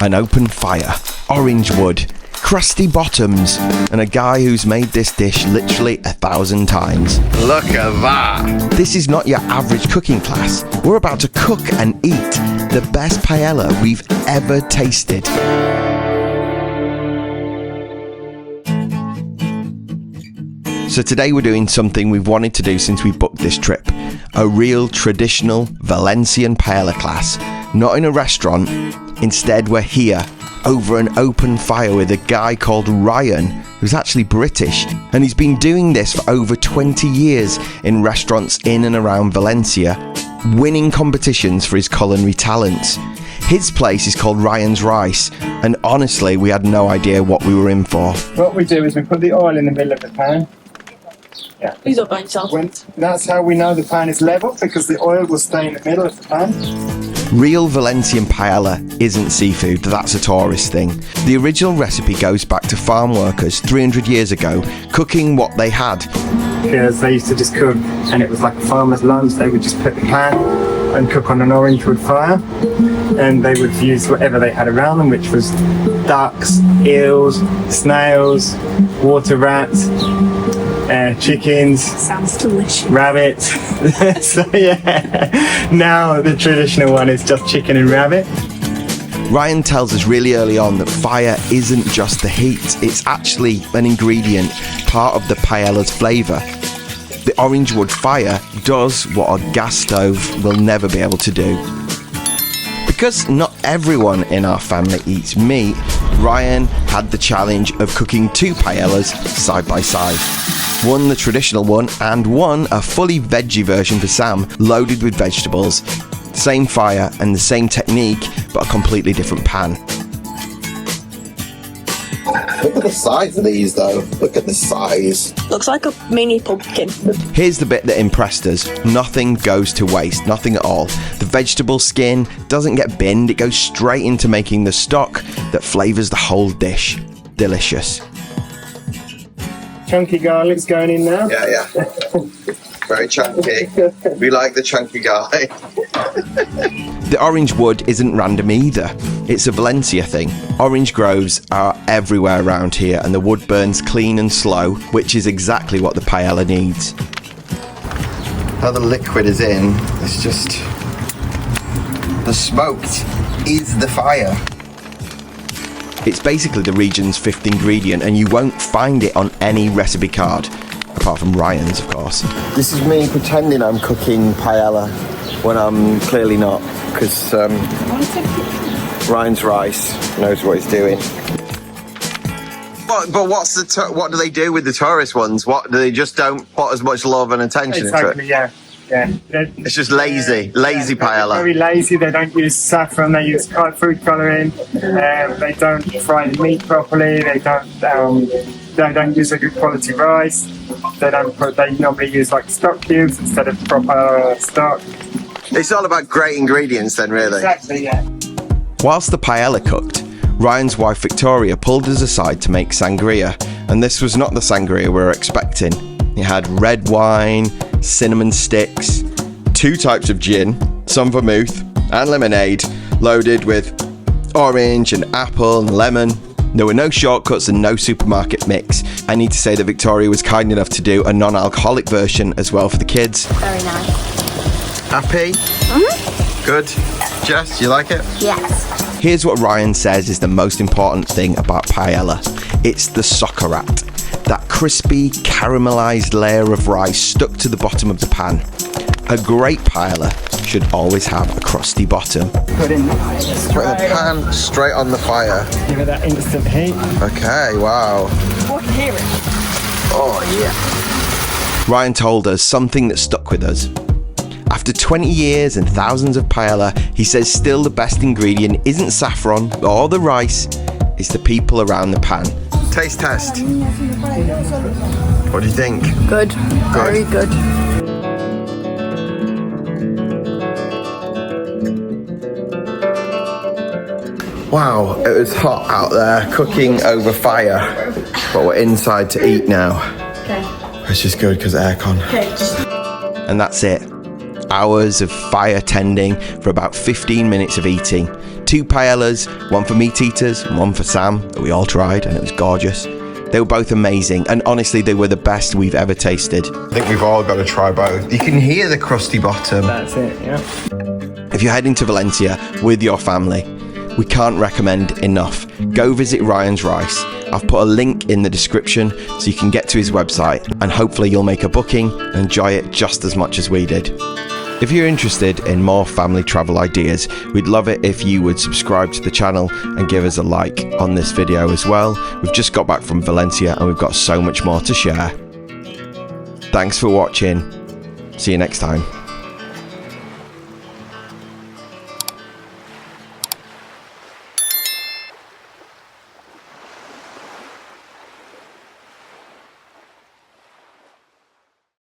An open fire, orange wood, crusty bottoms, and a guy who's made this dish literally 1,000 times. Look at that! This is not your average cooking class. We're about to cook and eat the best paella we've ever tasted. So today we're doing something we've wanted to do since we booked this trip. A real traditional Valencian paella class. Not in a restaurant. Instead, we're here, over an open fire with a guy called Ryan, who's actually British, and he's been doing this for over 20 years in restaurants in and around Valencia, winning competitions for his culinary talents. His place is called Ryan's Rice, and honestly, we had no idea what we were in for. What we do is we put the oil in the middle of the pan. Yeah. That's how we know the pan is level, because the oil will stay in the middle of the pan. Real Valencian paella isn't seafood, that's a tourist thing. The original recipe goes back to farm workers 300 years ago, cooking what they had. Because they used to just cook, and it was like a farmer's lunch. They would just put the pan and cook on an orange wood fire, and they would use whatever they had around them, which was ducks, eels, snails, water rats, chickens. Sounds delicious. Rabbits. So yeah, now the traditional one is just chicken and rabbit. Ryan tells us really early on that fire isn't just the heat, it's actually an ingredient, part of the paella's flavour. The orange wood fire does what a gas stove will never be able to do. Because not everyone in our family eats meat, Ryan had the challenge of cooking 2 paellas side by side. One the traditional one, and one a fully veggie version for Sam, loaded with vegetables. Same fire and the same technique, but a completely different pan. Look at the size of these though. Look at the size. Looks like a mini pumpkin. Here's the bit that impressed us. Nothing goes to waste, nothing at all. The vegetable skin doesn't get binned, it goes straight into making the stock that flavours the whole dish. Delicious. Chunky garlic's going in now. Yeah. Very chunky. We like the chunky garlic. The orange wood isn't random either. It's a Valencia thing. Orange groves are everywhere around here, and the wood burns clean and slow, which is exactly what the paella needs. How the liquid is in, it's just... The smoked is the fire. It's basically the region's 5th ingredient, and you won't find it on any recipe card, apart from Ryan's, of course. This is me pretending I'm cooking paella when I'm clearly not, because Ryan's Rice knows what he's doing. But what's what do they do with the tourist ones? What do they just don't put as much love and attention into it? Yeah. It's just lazy paella. Very lazy. They don't use saffron. They use food colouring. They don't fry the meat properly. They don't use a good quality rice. They normally use like stock cubes instead of proper stock. It's all about great ingredients then, really. Exactly, yeah. Whilst the paella cooked, Ryan's wife Victoria pulled us aside to make sangria, and this was not the sangria we were expecting. It had red wine, cinnamon sticks, 2 types of gin, some vermouth and lemonade, loaded with orange and apple and lemon. There were no shortcuts and no supermarket mix. I need to say that Victoria was kind enough to do a non-alcoholic version as well for the kids. Very nice. Happy? Mm-hmm. Good. Jess, you like it? Yes. Here's what Ryan says is the most important thing about paella. It's the socarrat. That crispy, caramelised layer of rice stuck to the bottom of the pan. A great paella should always have a crusty bottom. Put in the pan straight on the fire. Give it that instant heat. Okay, wow. I can hear it. Oh yeah. Ryan told us something that stuck with us. After 20 years and thousands of paella, he says still the best ingredient isn't saffron or the rice, it's the people around the pan. Taste test. What do you think? Good. Very good. Wow, it was hot out there, cooking over fire, but we're inside to eat now. Okay. Which is good because aircon. And that's it. Hours of fire tending for about 15 minutes of eating. 2 paellas, one for meat eaters and one for Sam, that we all tried, and it was gorgeous. They were both amazing, and honestly, they were the best we've ever tasted. I think we've all got to try both. You can hear the crusty bottom. That's it, yeah. If you're heading to Valencia with your family, we can't recommend enough. Go visit Ryan's Rice. I've put a link in the description so you can get to his website, and hopefully you'll make a booking and enjoy it just as much as we did. If you're interested in more family travel ideas, we'd love it if you would subscribe to the channel and give us a like on this video as well. We've just got back from Valencia and we've got so much more to share. Thanks for watching. See you next time.